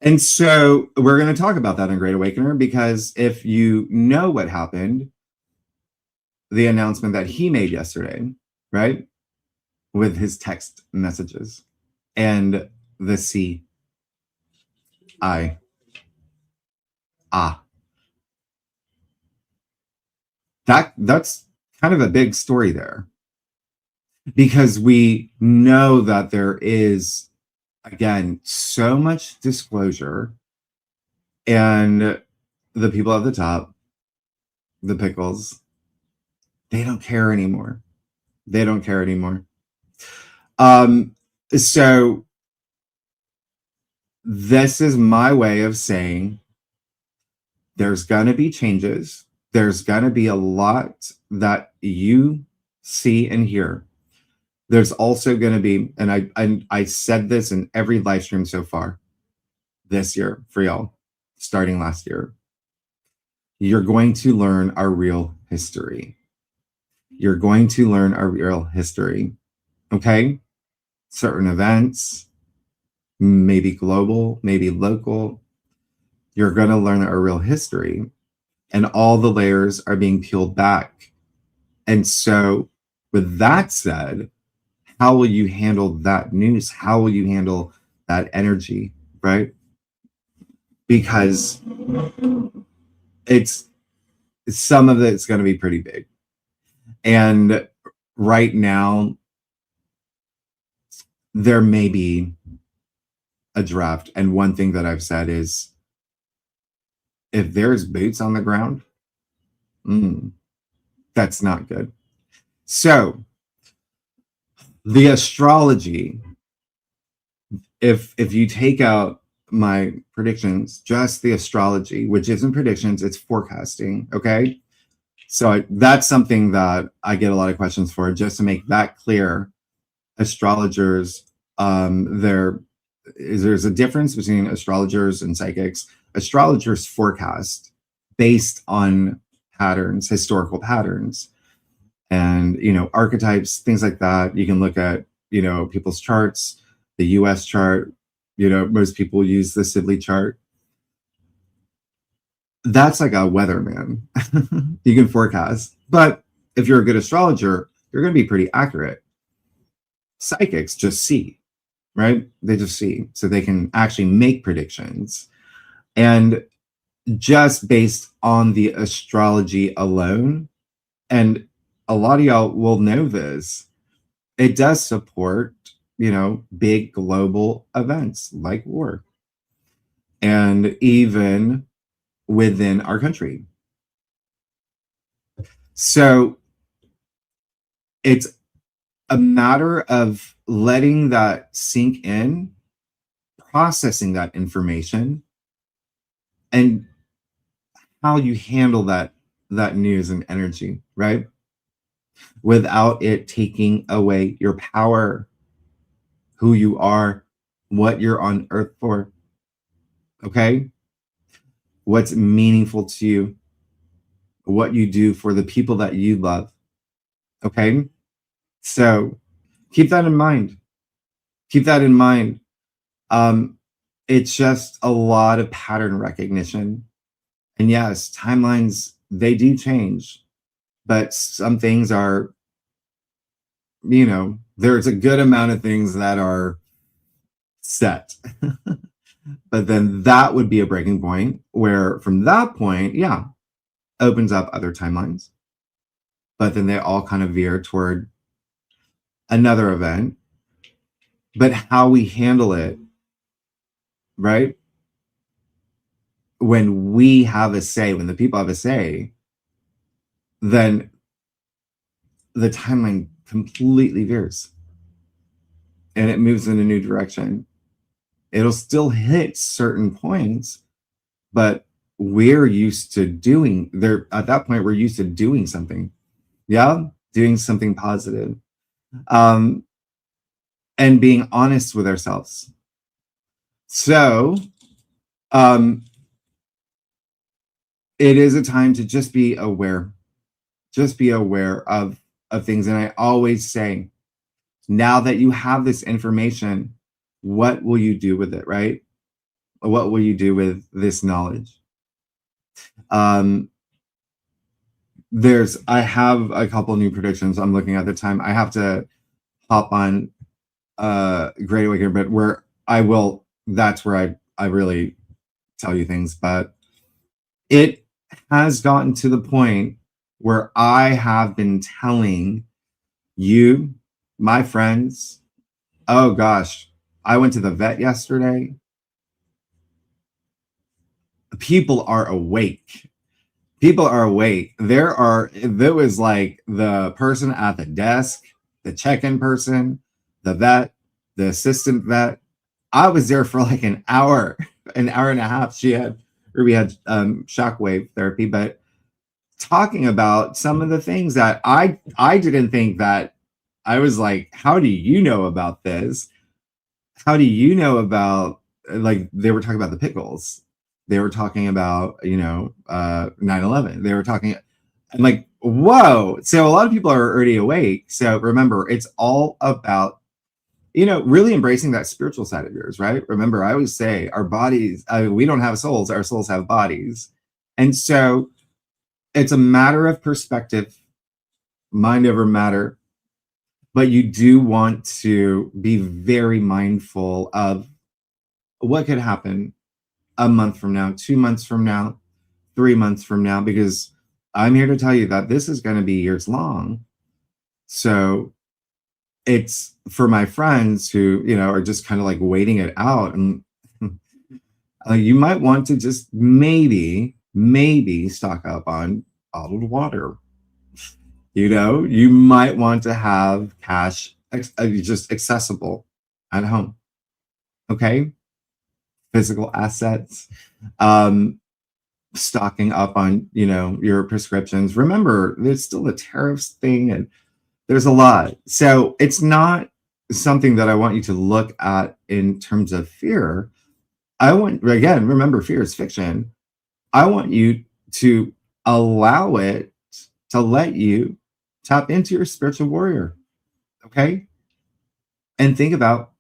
And so we're going to talk about that on Great Awakener, because if you know what happened, the announcement that he made yesterday, right? With his text messages and the C, I, ah. that's kind of a big story there, because we know that there is, again, so much disclosure, and the people at the top, the pickles, they don't care anymore. They don't care anymore. So this is my way of saying there's going to be changes. There's going to be a lot that you see and hear. There's also going to be, and I said this in every live stream so far this year for y'all, starting last year, you're going to learn our real history. You're going to learn our real history. Okay? Certain events, maybe global, maybe local. You're going to learn our real history, and all the layers are being peeled back. And so, with that said, how will you handle that news? How will you handle that energy, right? Because it's some of it's going to be pretty big. And right now, there may be a draft. And one thing that I've said is, if there's boots on the ground, that's not good. So the astrology, if you take out my predictions, just the astrology, which isn't predictions, it's forecasting. Okay. So that's something that I get a lot of questions for. Just to make that clear, astrologers, there's a difference between astrologers and psychics. Astrologers forecast based on patterns, historical patterns, and archetypes, things like that. You can look at people's charts, the US chart. Most people use the Sibley chart. That's like a weatherman. You can forecast, but if you're a good astrologer, you're going to be pretty accurate. Psychics just see, right? They just see, so they can actually make predictions. And just based on the astrology alone, and a lot of y'all will know this, it does support, big global events like war, and even within our country. So it's a matter of letting that sink in, processing that information, and how you handle that news and energy, right? Without it taking away your power, who you are, what you're on earth for. Okay? What's meaningful to you, what you do for the people that you love. Okay? So keep that in mind. Keep that in mind. It's just a lot of pattern recognition. And yes, timelines, they do change, but some things are, there's a good amount of things that are set. But then that would be a breaking point where, from that point, opens up other timelines. But then they all kind of veer toward another event. But how we handle it, right? When we have a say, when the people have a say, then the timeline completely veers and it moves in a new direction. It'll still hit certain points, but we're used to doing there at that point. We're used to doing something, doing something positive, and being honest with ourselves. So, it is a time to just be aware of things. And I always say, now that you have this information, what will you do with it, right? What will you do with this knowledge? I have a couple new predictions. I'm looking at the time. I have to hop on Great Awakener, but that's where I really tell you things. But it has gotten to the point where I have been telling you, my friends, oh gosh, I went to the vet yesterday. People are awake. People are awake. There was like the person at the desk, the check-in person, the vet, the assistant vet. I was there for like an hour and a half. We had shockwave therapy, but talking about some of the things that I didn't think that I was like, how do you know about this? How do you know about, like, they were talking about the pickles. They were talking about, 9/11. They were talking, I'm like, whoa. So a lot of people are already awake. So remember, it's all about, really embracing that spiritual side of yours, right? Remember, I always say our bodies, we don't have souls, our souls have bodies. And so it's a matter of perspective, mind over matter. But you do want to be very mindful of what could happen a month from now, 2 months from now, 3 months from now, because I'm here to tell you that this is going to be years long. So it's for my friends who, are just kind of like waiting it out. And you might want to just maybe stock up on bottled water. You might want to have cash just accessible at home. Okay. Physical assets, stocking up on, your prescriptions. Remember, there's still the tariffs thing, and there's a lot. So it's not something that I want you to look at in terms of fear. Again, remember, fear is fiction. I want you to allow it to let you tap into your spiritual warrior. Okay. And think about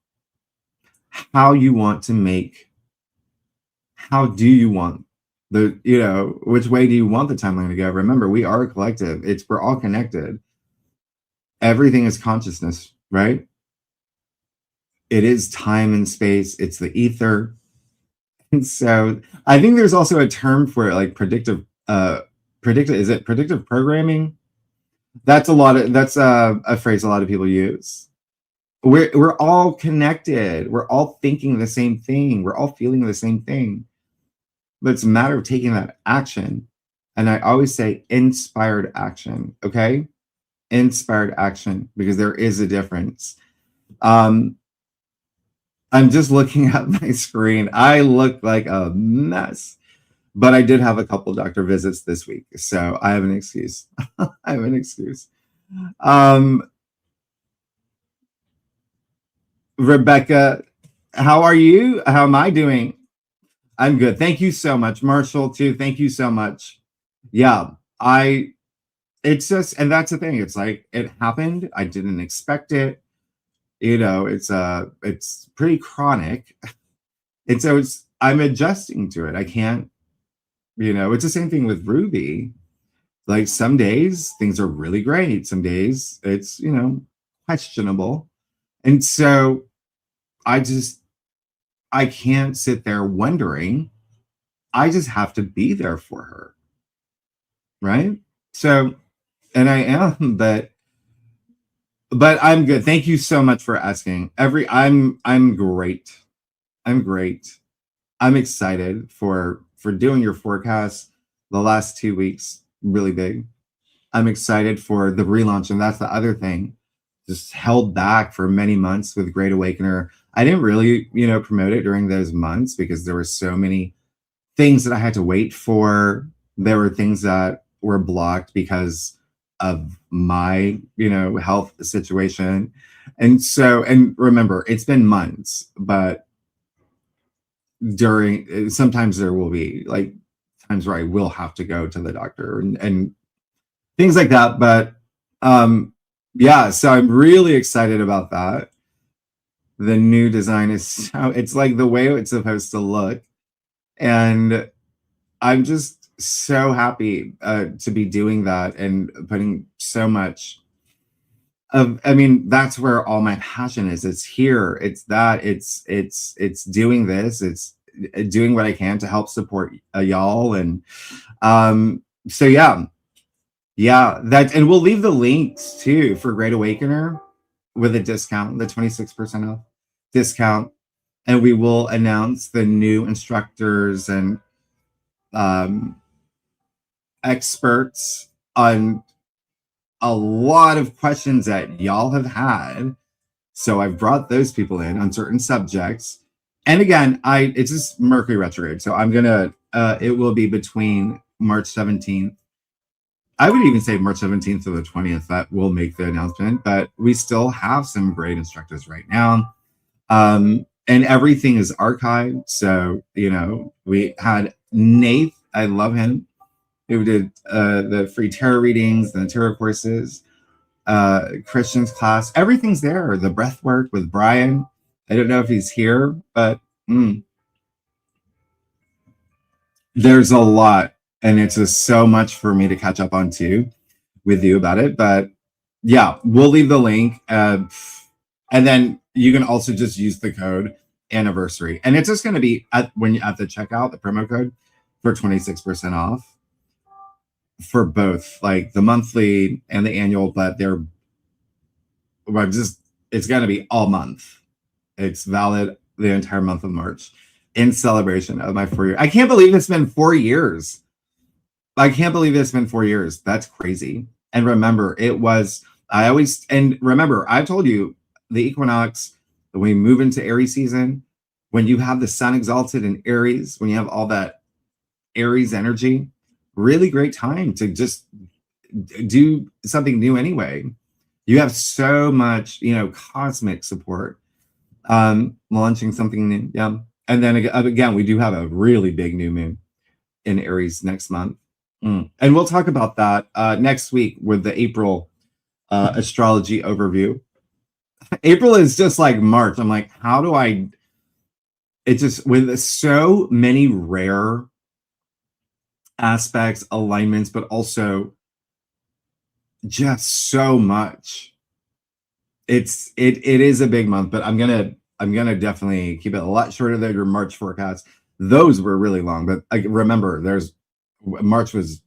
how do you want which way do you want the timeline to go? Remember, we are a collective. We're all connected. Everything is consciousness, right? It is time and space. It's the ether. And so I think there's also a term for it, like predictive programming? That's a phrase a lot of people use. We're all connected. We're all thinking the same thing. We're all feeling the same thing. But it's a matter of taking that action. And I always say inspired action. Okay. Inspired action, because there is a difference. I'm just looking at my screen. I look like a mess, but I did have a couple doctor visits this week. So I have an excuse. I have an excuse. Rebecca, how are you? How am I doing? I'm good. Thank you so much. Marshall, too. Thank you so much. Yeah, it's just, and that's the thing. It's like, it happened. I didn't expect it. It's pretty chronic. And so I'm adjusting to it. I can't, it's the same thing with Ruby. Like, some days things are really great. Some days it's, questionable. And so I can't sit there wondering. I just have to be there for her. Right? So, and I am, but I'm good. Thank you so much for asking. I'm great. I'm great. I'm excited for doing your forecast the last 2 weeks. Really big. I'm excited for the relaunch, and that's the other thing. Just held back for many months with Great Awakener. I didn't really, promote it during those months because there were so many things that I had to wait for. There were things that were blocked because of my, health situation. And so, and remember, it's been months, but sometimes there will be like times where I will have to go to the doctor and things like that. But yeah, so I'm really excited about that. The new design it's like the way it's supposed to look. And I'm just so happy to be doing that and putting so much that's where all my passion is. It's here. It's doing this. It's doing what I can to help support y'all. And so, yeah, Yeah, that, and we'll leave the links too for Great Awakener with a discount, the 26% off discount. And we will announce the new instructors and um, experts on a lot of questions that y'all have had. So I've brought those people in on certain subjects. And again, it's just Mercury retrograde. So I'm gonna it will be between March 17th. I would even say March 17th to the 20th that we'll make the announcement, but we still have some great instructors right now. And everything is archived. So, you know, we had Nate, I love him, who did the free tarot readings and the tarot courses, Christian's class. Everything's there. The breath work with Brian. I don't know if he's here, but there's a lot. And it's just so much for me to catch up on too with you about it. But yeah, we'll leave the link. And then you can also just use the code anniversary. And it's just going to be at the checkout, the promo code for 26% off for both like the monthly and the annual, but it's going to be all month. It's valid the entire month of March in celebration of my 4 year. I can't believe it's been 4 years. I can't believe it's been 4 years. That's crazy. And remember, remember, I told you the equinox, when we move into Aries season, when you have the sun exalted in Aries, when you have all that Aries energy, really great time to just do something new anyway. You have so much, cosmic support, launching something new. Yeah. And then again, we do have a really big new moon in Aries next month. And we'll talk about that next week with the April astrology overview. April is just like March. I'm like, it's just with so many rare aspects, alignments, but also just so much. It is a big month, but I'm gonna definitely keep it a lot shorter than your March forecast. Those were really long, but remember, March was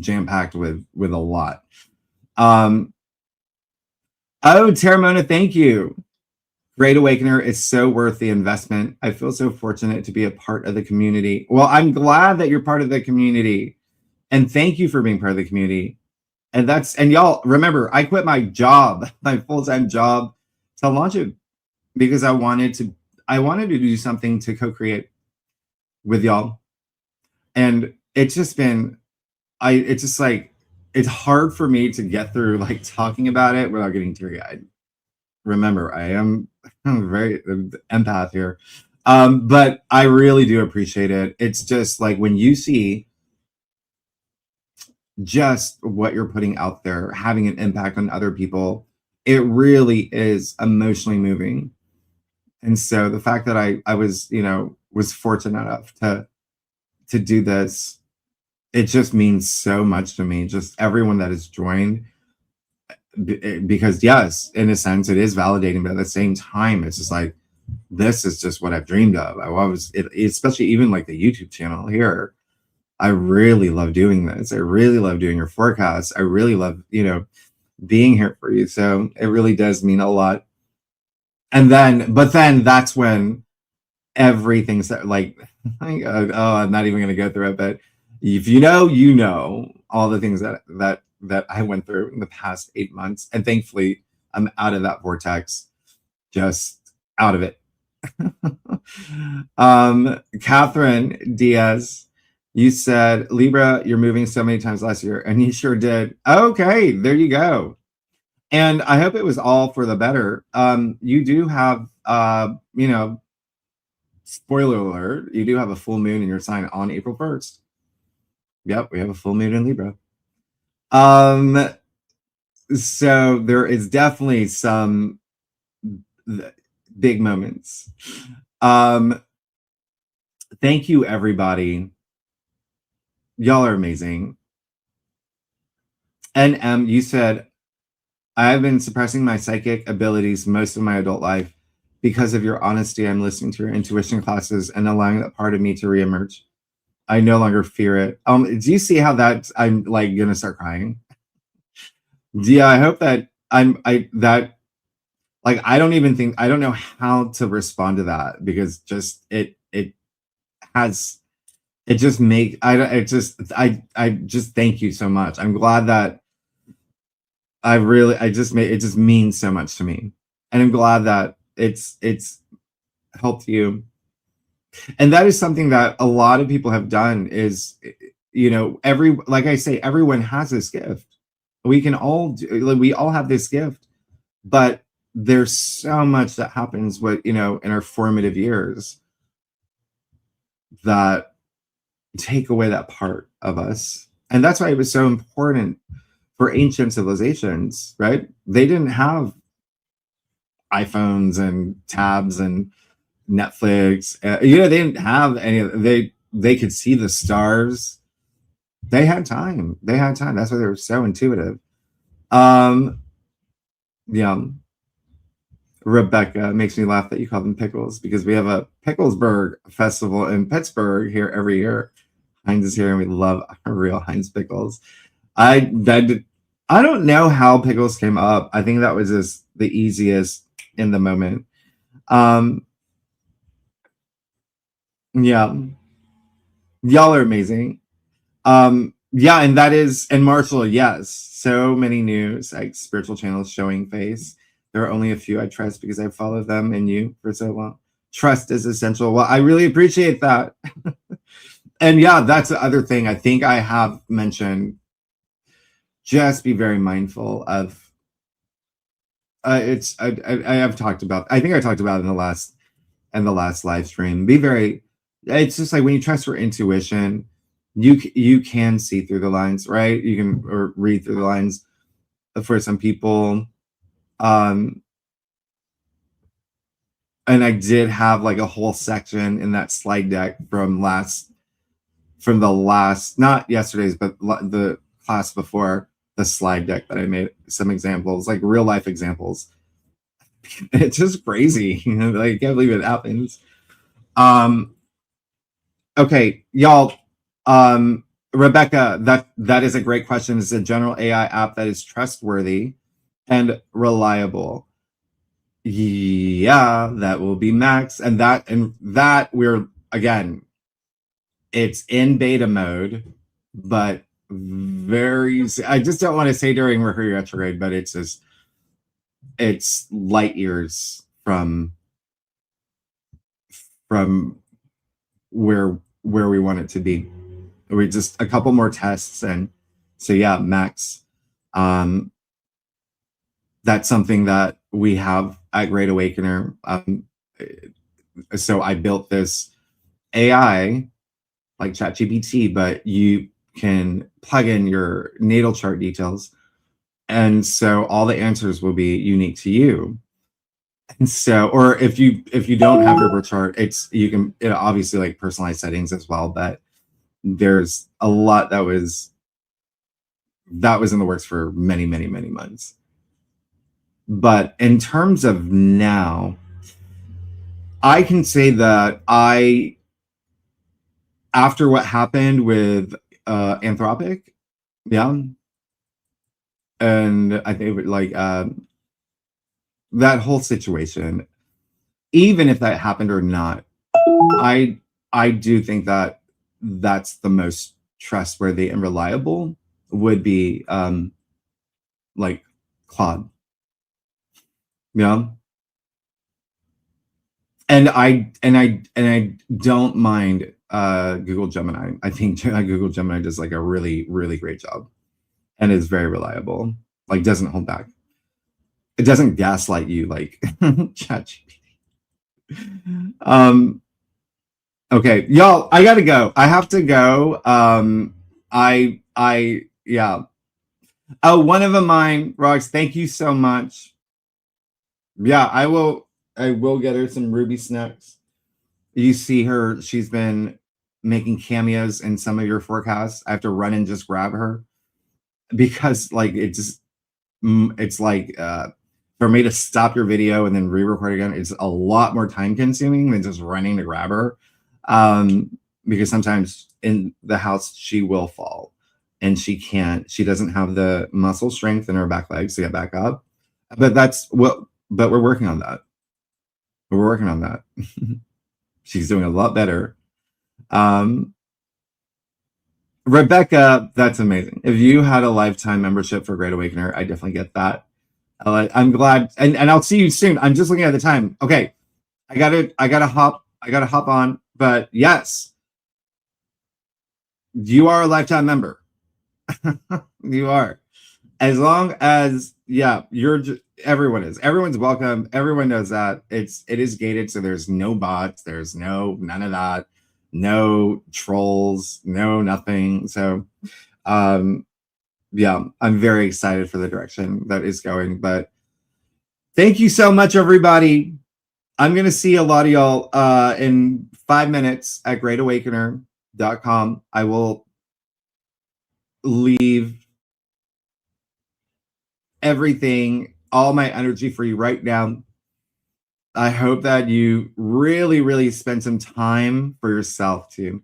jam-packed with a lot. Terramona, thank you. Great Awakener is so worth the investment. I feel so fortunate to be a part of the community. Well, I'm glad that you're part of the community, and thank you for being part of the community. And y'all remember, I quit my job, my full-time job, to launch it because I wanted to do something to co-create with y'all. And it's just been, it's hard for me to get through like talking about it without getting teary-eyed. Remember, I am very empath here. But I really do appreciate it. It's just like when you see just what you're putting out there, having an impact on other people, it really is emotionally moving. And so the fact that I was fortunate enough to do this, it just means so much to me. Just everyone that has joined, because yes, in a sense, it is validating, but at the same time, it's just like, this is just what I've dreamed of. Especially even like the YouTube channel here. I really love doing this. I really love doing your forecasts. I really love, being here for you. So it really does mean a lot. But then that's when everything's like, I'm not even going to go through it. But if you know all the things that I went through in the past 8 months, and thankfully I'm out of that vortex, just out of it. Catherine Diaz, you said, Libra, you're moving so many times last year, and you sure did. Okay, there you go. And I hope it was all for the better. You do have, spoiler alert, you do have a full moon in your sign on April 1st. Yep, we have a full moon in Libra. So there is definitely some big moments. Thank you, everybody. Y'all are amazing. And you said, I've been suppressing my psychic abilities most of my adult life. Because of your honesty, I'm listening to your intuition classes and allowing that part of me to reemerge. I no longer fear it. Do you see how I'm like gonna start crying? Yeah, I hope that like I don't know how to respond to that, because just has it just make I just thank you so much. I'm glad that it just means so much to me. And I'm glad that it's helped you. And that is something that a lot of people have done is, like I say, everyone has this gift. We can all like, we all have this gift, but there's so much that happens in our formative years that take away that part of us. And that's why it was so important for ancient civilizations, right? They didn't have iPhones and tabs and Netflix. They didn't have any. They could see the stars. They had time. That's why they were so intuitive. Yeah. Rebecca, makes me laugh that you call them pickles, because we have a Picklesburg festival in Pittsburgh here every year. Heinz is here, and we love our real Heinz pickles. I don't know how pickles came up. I think that was just the easiest in the moment. Yeah, y'all are amazing. Yeah, and Marshall, yes, so many new like spiritual channels showing face. There are only a few I trust because I followed them and you for so long. Trust is essential. Well, I really appreciate that. And yeah, that's the other thing I think I have mentioned. Just be very mindful of. I have talked about. I think I talked about in the last live stream. Be very. It's just like when you trust your intuition, you can see through the lines, right? You can or read through the lines for some people. And I did have like a whole section in that slide deck from the last, not yesterday's, but the class before, the slide deck that I made some examples, like real life examples. It's just crazy. Like, I can't believe it happens. Okay, y'all. Rebecca, that is a great question. It's a general AI app that is trustworthy and reliable. Yeah, that will be Max. And that we're, again, it's in beta mode, but I just don't want to say during Mercury retrograde, but it's light years from where we want it to be. We just a couple more tests, and so yeah, Max. That's something that we have at Great Awakener. So I built this AI like ChatGPT, but you can plug in your natal chart details, and so all the answers will be unique to you. And so, or if you don't have your birth chart, you can obviously like personalized settings as well, but there's a lot that was in the works for many months. But in terms of now, I can say that after what happened with Anthropic, yeah, and I think like that whole situation, even if that happened or not, I do think that that's the most trustworthy and reliable would be like Claude. Yeah. And I don't mind Google Gemini. I think Google Gemini does like a really great job and is very reliable. Like, doesn't hold back. It doesn't gaslight you like ChatGPT. Okay, y'all, I gotta go. I have to go. Yeah. Oh, one of mine, Rox, thank you so much. Yeah, I will get her some Ruby snacks. You see her, she's been making cameos in some of your forecasts. I have to run and just grab her because like it's like for me to stop your video and then re-record again, it's a lot more time consuming than just running to grab her. Because sometimes in the house she will fall. and she doesn't have the muscle strength in her back legs to get back up. But we're working on that. We're working on that. She's doing a lot better. Rebecca, that's amazing. If you had a lifetime membership for Great Awakener, I definitely get that. I'm glad, and I'll see you soon. I'm just looking at the time. Okay, I gotta hop on. But yes, you are a lifetime member. You are. As long as everyone's welcome. Everyone knows that it is gated, so there's no bots, there's none of that, no trolls, no nothing. So yeah, I'm very excited for the direction that is going. But thank you so much, everybody. I'm gonna see a lot of y'all in 5 minutes at greatawakener.com. I will leave everything, all my energy for you right now. I hope that you really, really spend some time for yourself too.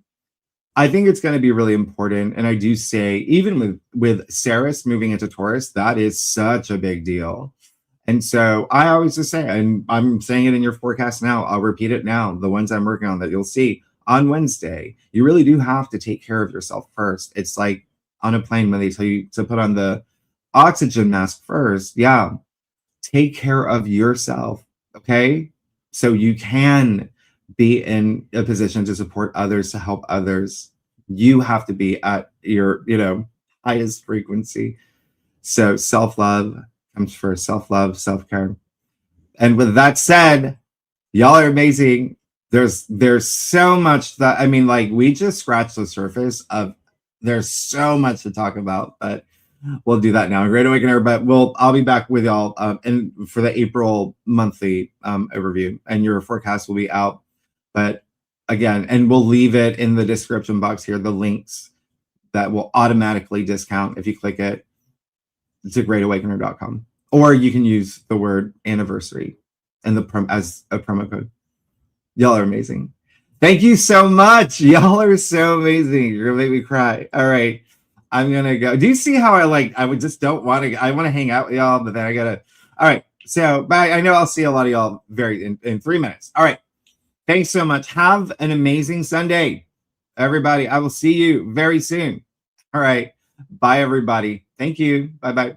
I think it's going to be really important. And I do say, even with Ceres moving into Taurus, that is such a big deal. And so I always just say, and I'm saying it in your forecast now, I'll repeat it now, the ones I'm working on that you'll see on Wednesday, you really do have to take care of yourself first. It's like on a plane when they tell you to put on the oxygen mask first. Yeah, take care of yourself, okay? So you can be in a position to support others, to help others. You have to be at your, highest frequency. So self-love comes first. Self-love, self-care. And with that said, y'all are amazing. There's so much that, I mean, like, we just scratched the surface of, there's so much to talk about, but we'll do that now. Great Awakener, but I'll be back with y'all and for the April monthly overview, and your forecast will be out. But again, and we'll leave it in the description box here, the links that will automatically discount if you click it to greatawakener.com, or you can use the word anniversary and as a promo code. Y'all are amazing. Thank you so much. Y'all are so amazing. You're gonna make me cry. All right, I'm gonna go. Do you see how I want to hang out with y'all, but then I gotta. All right, so bye. I know I'll see a lot of y'all in 3 minutes. All right, thanks so much. Have an amazing Sunday, everybody. I will see you very soon. All right, bye, everybody. Thank you. Bye.